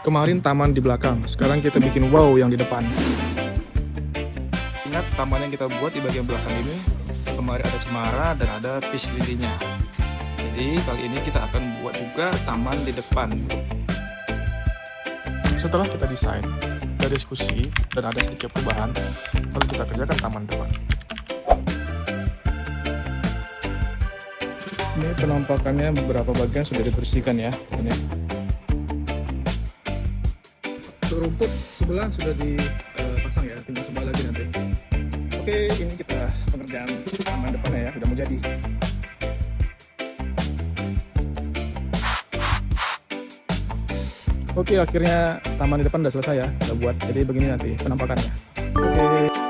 Kemarin taman di belakang, sekarang kita bikin wow yang di depan. Ingat taman yang kita buat di bagian belakang ini, kemarin ada cemara dan ada peace lily-nya. Jadi kali ini kita akan buat juga taman di depan. Setelah kita desain, kita diskusi, dan ada sedikit perubahan, lalu kita kerjakan taman depan. Ini penampakannya beberapa bagian sudah dibersihkan ya. Ini. Rumput sebelah sudah dipasang ya, tinggal sebelah lagi nanti. Oke, ini kita pengerjaan taman depannya ya, sudah mau jadi. Oke, akhirnya taman di depan udah selesai ya, kita buat. Jadi begini nanti penampakannya. Oke.